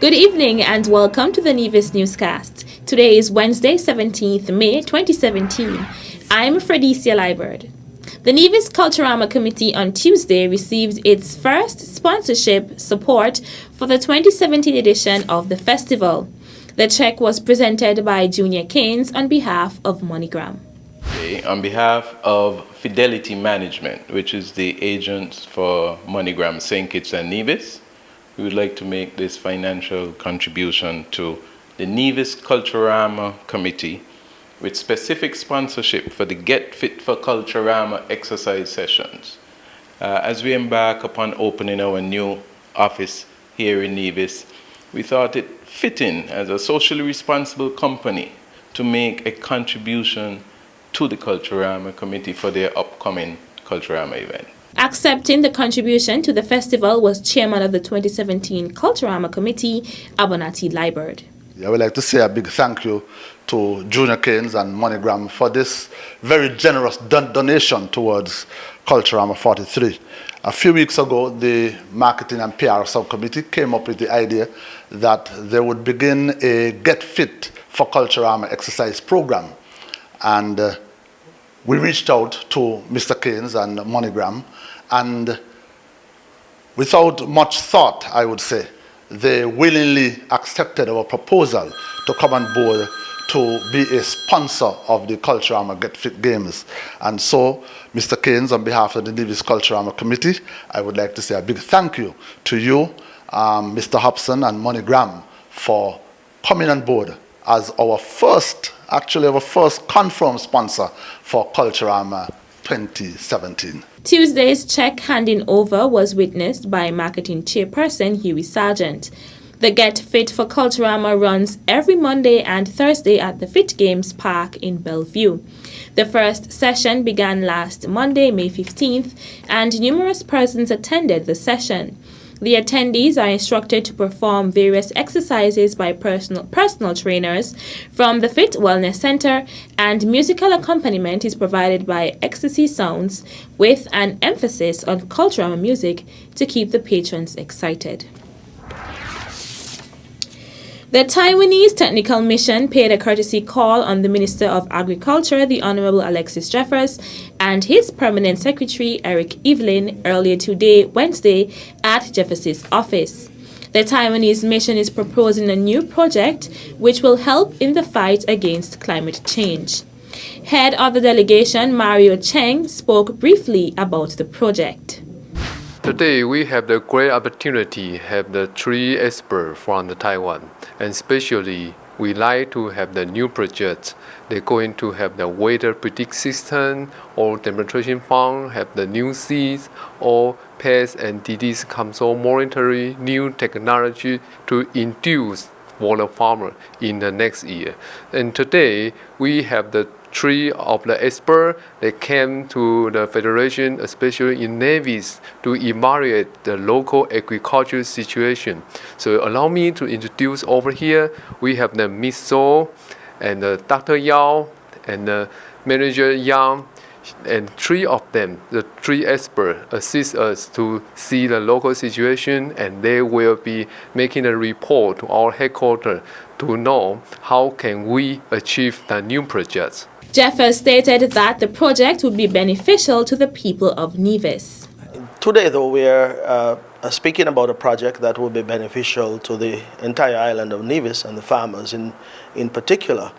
Good evening and welcome to the Nevis Newscast. Today is Wednesday, 17th May 2017. I'm Fredicia Liebert. The Nevis Culturama Committee on Tuesday received its first sponsorship support for the 2017 edition of the festival. The check was presented by Junior Keynes on behalf of MoneyGram. On behalf of Fidelity Management, which is the agents for MoneyGram, St. Kitts and Nevis, we would like to make this financial contribution to the Nevis Culturama Committee with specific sponsorship for the Get Fit for Culturama exercise sessions. As we embark upon opening our new office here in Nevis, we thought it fitting as a socially responsible company to make a contribution to the Culturama Committee for their upcoming Culturama event. Accepting the contribution to the festival was chairman of the 2017 Culturama Committee, Abonati Liebert. I would like to say a big thank you to Junior Keynes and MoneyGram for this very generous donation towards Culturama 43. A few weeks ago, the Marketing and PR Subcommittee came up with the idea that they would begin a Get Fit for Culturama exercise program. And we reached out to Mr. Keynes and MoneyGram, and without much thought, I would say, they willingly accepted our proposal to come on board to be a sponsor of the Culturama Get Fit Games. And so, Mr. Keynes, on behalf of the Nevis Culturama Committee, I would like to say a big thank you to you, Mr. Hobson and MoneyGram, for coming on board as our first confirmed sponsor for Culturama 2017. Tuesday's check handing over was witnessed by marketing chairperson Huey Sargent. The Get Fit for Culturama runs every Monday and Thursday at the Fit Games Park in Bellevue. The first session began last Monday, May 15th, and numerous persons attended the session. The attendees are instructed to perform various exercises by personal trainers from the Fit Wellness Center, and musical accompaniment is provided by Ecstasy Sounds with an emphasis on Culturama music to keep the patrons excited. The Taiwanese Technical Mission paid a courtesy call on the Minister of Agriculture, the Honorable Alexis Jeffers, and his Permanent Secretary, Eric Evelyn, earlier today, Wednesday, at Jeffers' office. The Taiwanese mission is proposing a new project which will help in the fight against climate change. Head of the delegation, Mario Cheng, spoke briefly about the project. Today we have the great opportunity to have the three experts from the Taiwan, and especially we like to have the new project. They're going to have the weather predict system or demonstration farm, have the new seeds or pest and disease control monitoring, new technology to induce water farmer in the next year. And today we have the three of the experts that came to the Federation, especially in Nevis, to evaluate the local agricultural situation. So allow me to introduce over here, we have the Miss So and Dr. Yao and the Manager Yang, and three of them, the three experts, assist us to see the local situation, and they will be making a report to our headquarters to know how can we achieve the new projects. Jeffers stated that the project would be beneficial to the people of Nevis. Today, though, we are speaking about a project that will be beneficial to the entire island of Nevis and the farmers in particular,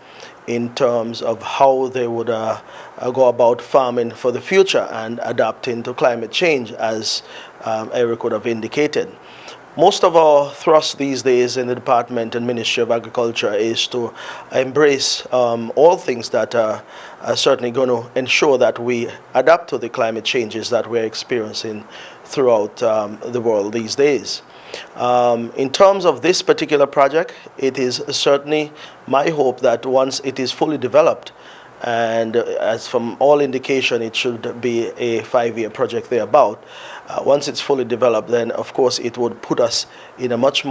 in terms of how they would go about farming for the future and adapting to climate change, as Eric would have indicated. Most of our thrust these days in the Department and Ministry of Agriculture is to embrace all things that are certainly going to ensure that we adapt to the climate changes that we're experiencing throughout the world these days. In terms of this particular project, it is certainly my hope that once it is fully developed, and as from all indication it should be a 5-year project thereabout, once it's fully developed, then of course it would put us in a much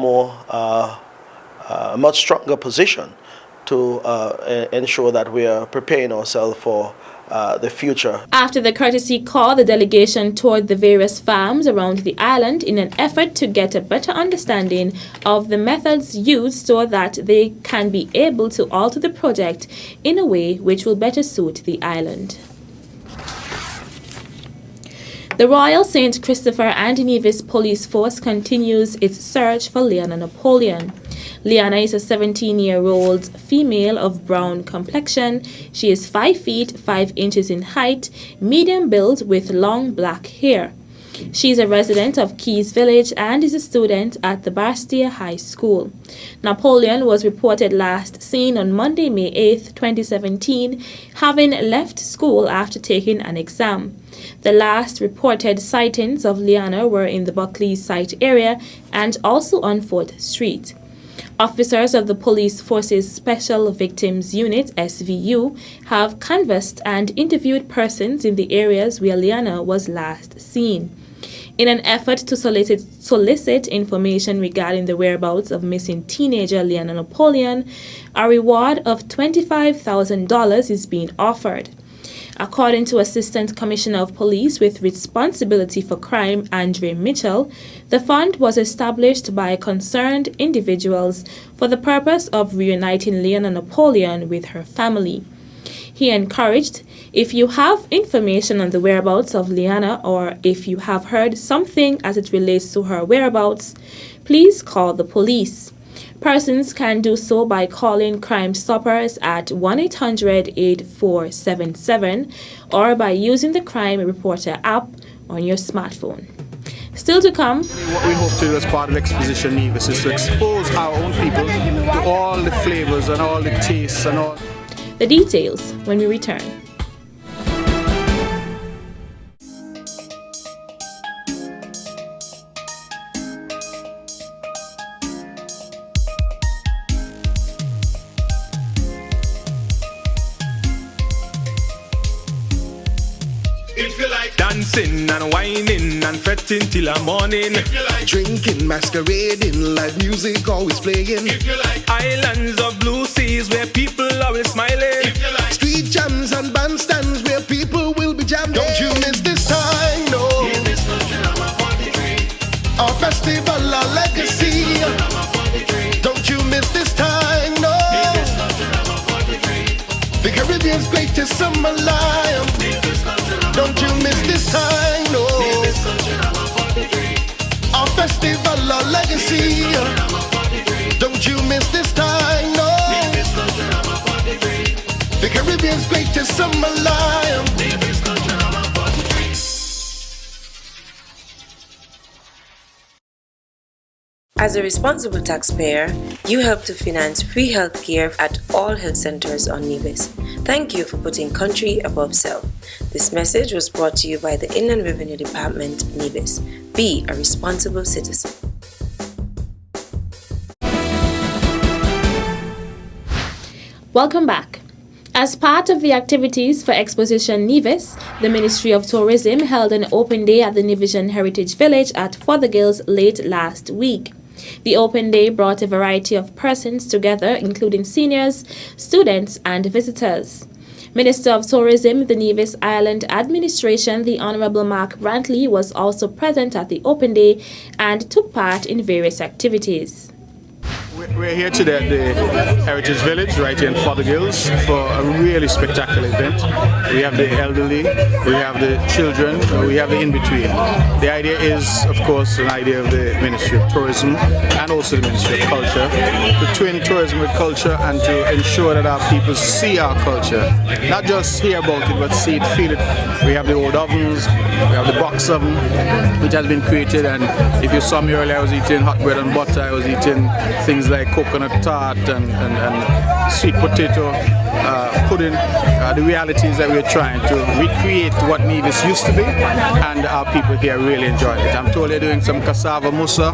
stronger position to ensure that we are preparing ourselves for the future. After the courtesy call, the delegation toured the various farms around the island in an effort to get a better understanding of the methods used so that they can be able to alter the project in a way which will better suit the island. The Royal St. Christopher and Nevis Police Force continues its search for Leanna Napoleon. Leanna is a 17-year-old female of brown complexion. She is 5 feet 5 inches in height, medium build with long black hair. She is a resident of Keys Village and is a student at the Bastia High School. Napoleon was reported last seen on Monday, May 8, 2017, having left school after taking an exam. The last reported sightings of Leanna were in the Buckley site area and also on 4th Street. Officers of the Police Force's Special Victims Unit, SVU, have canvassed and interviewed persons in the areas where Leanna was last seen. In an effort to solicit information regarding the whereabouts of missing teenager Leanna Napoleon, a reward of $25,000 is being offered. According to Assistant Commissioner of Police with Responsibility for Crime, Andre Mitchell, the fund was established by concerned individuals for the purpose of reuniting Leanna Napoleon with her family. He encouraged, if you have information on the whereabouts of Leanna or if you have heard something as it relates to her whereabouts, please call the police. Persons can do so by calling Crime Stoppers at 1-800-8477 or by using the Crime Reporter app on your smartphone. Still to come. What we hope to do as part of Exposition Nevis is to expose our own people to all the flavors and all the tastes and all. The details when we return. If you like dancing and whining and fretting till the morning, if you like drinking, masquerading, live music always playing, if you like islands of blue seas where people always smiling, if you like street jams and bandstands where people will be jamming, don't you miss this time, no. Nevis Culturama 43, our festival, our legacy. Don't you miss this time, no. Nevis Culturama 43, the Caribbean's greatest summer lion. Don't you miss this time, no. Nevis Culturama 43, our festival, our legacy. Don't you miss this time, no. Nevis Culturama 43, the Caribbean's greatest summer lion. Nevis Culturama 43. As a responsible taxpayer, you help to finance free health care at all health centers on Nevis. Thank you for putting country above self. This message was brought to you by the Inland Revenue Department, Nevis. Be a responsible citizen. Welcome back. As part of the activities for Exposition Nevis, the Ministry of Tourism held an open day at the Nevisian Heritage Village at Fothergills late last week. The open day brought a variety of persons together, including seniors, students, and visitors. Minister of Tourism, the Nevis Island Administration, the Honorable Mark Brantley, was also present at the open day and took part in various activities. We're here today at the Heritage Village right here in Fothergills for a really spectacular event. We have the elderly, we have the children, we have the in-between. The idea is, of course, an idea of the Ministry of Tourism and also the Ministry of Culture to twin tourism with culture and to ensure that our people see our culture. Not just hear about it, but see it, feel it. We have the old ovens, we have the box oven, which has been created, and if you saw me earlier, I was eating hot bread and butter, I was eating things like coconut tart and sweet potato pudding. The reality is that we're trying to recreate what Nevis used to be, and our people here really enjoy it. I'm told they're doing some cassava musa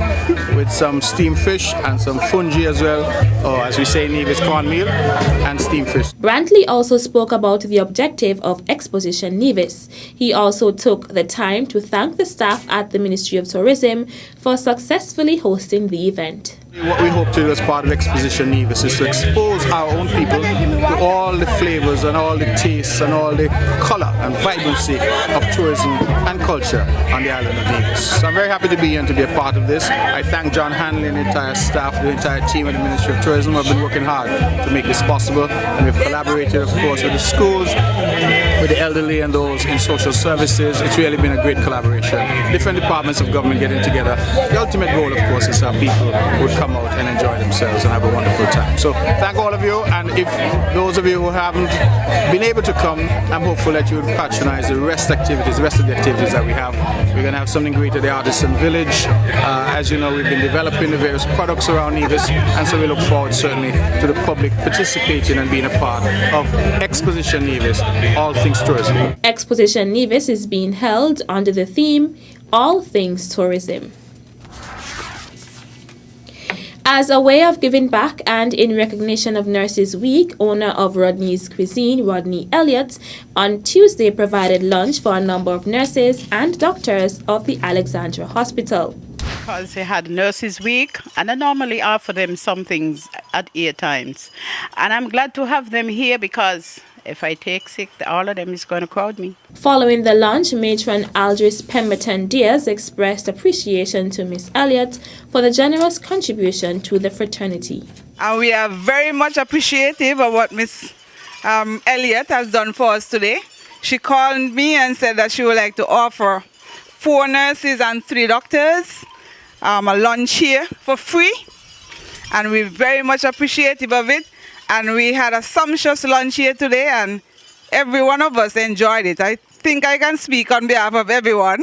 with some steamed fish and some fungi as well, or as we say in Nevis, cornmeal and steamed fish. Brantley also spoke about the objective of Exposition Nevis. He also took the time to thank the staff at the Ministry of Tourism for successfully hosting the event. What we hope to do as part of Exposition Nevis is to expose our own people to all the flavors and all the tastes and all the color and vibrancy of tourism and culture on the island of Nevis. So I'm very happy to be here and to be a part of this. I thank John Hanley and the entire staff, the entire team at the Ministry of Tourism who have been working hard to make this possible. And we've collaborated, of course, with the schools, with the elderly and those in social services. It's really been a great collaboration. Different departments of government getting together. The ultimate goal, of course, is our people would come out and enjoy themselves and have a wonderful time. So thank all of you, and if those of you who haven't been able to come, I'm hopeful that you would patronize the rest of the activities that we have. We're going to have something great at the Artisan Village. As you know, we've been developing the various products around Nevis, and so we look forward certainly to the public participating and being a part of Exposition Nevis, all things tourism. Exposition Nevis is being held under the theme All Things Tourism. As a way of giving back and in recognition of Nurses Week, owner of Rodney's Cuisine, Rodney Elliott, on Tuesday provided lunch for a number of nurses and doctors of the Alexandra Hospital. Because they had Nurses Week, and I normally offer them some things at 8 times. And I'm glad to have them here because if I take sick, all of them is going to crowd me. Following the lunch, Matron Aldris Pemberton Diaz expressed appreciation to Miss Elliott for the generous contribution to the fraternity. And we are very much appreciative of what Miss Elliott has done for us today. She called me and said that she would like to offer 4 nurses and 3 doctors a lunch here for free. And we're very much appreciative of it. And we had a sumptuous lunch here today, and every one of us enjoyed it. I think I can speak on behalf of everyone.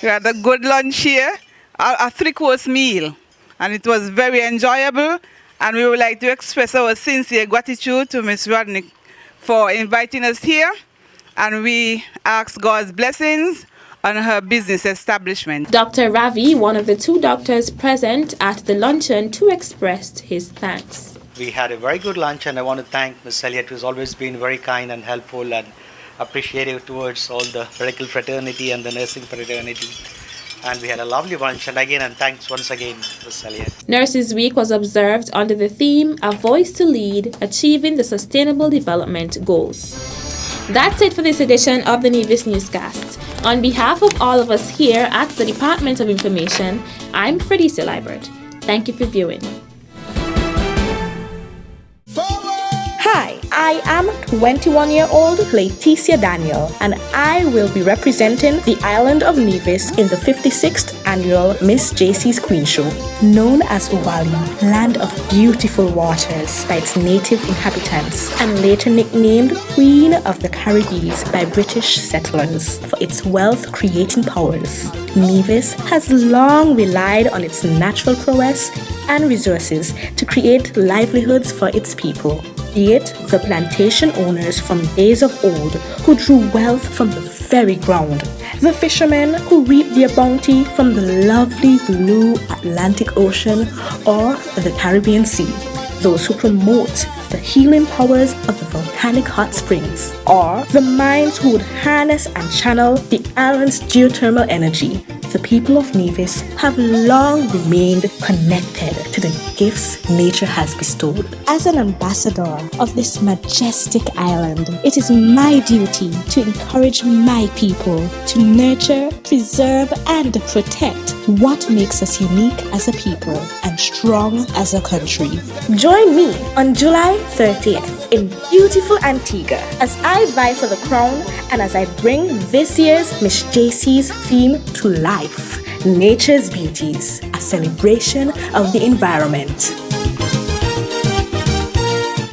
We had a good lunch here, a 3-course meal, and it was very enjoyable. And we would like to express our sincere gratitude to Ms. Rodney for inviting us here. And we ask God's blessings on her business establishment. Dr. Ravi, one of the 2 doctors present at the luncheon, too expressed his thanks. We had a very good lunch, and I want to thank Ms. Elliott, who's always been very kind and helpful and appreciative towards all the medical fraternity and the nursing fraternity. And we had a lovely lunch, and thanks once again, Ms. Elliott. Nurses Week was observed under the theme, A Voice to Lead, Achieving the Sustainable Development Goals. That's it for this edition of the Nevis Newscast. On behalf of all of us here at the Department of Information, I'm Fredisa Libert. Thank you for viewing. Hi, I am 21-year-old Leticia Daniel, and I will be representing the island of Nevis in the 56th annual Miss JC's Queen Show. Known as Uwali, land of beautiful waters by its native inhabitants, and later nicknamed Queen of the Caribbean by British settlers for its wealth-creating powers. Nevis has long relied on its natural prowess and resources to create livelihoods for its people. Be it the plantation owners from days of old who drew wealth from the very ground, the fishermen who reaped their bounty from the lovely blue Atlantic Ocean or the Caribbean Sea, those who promote the healing powers of the volcanic hot springs, or the minds who would harness and channel the island's geothermal energy. The people of Nevis have long remained connected to the gifts nature has bestowed. As an ambassador of this majestic island, it is my duty to encourage my people to nurture, preserve, and protect what makes us unique as a people and strong as a country. Join me on July 30th in beautiful Antigua as I vie for the crown and as I bring this year's Miss JC's theme to life. Nature's Beauties, a celebration of the environment.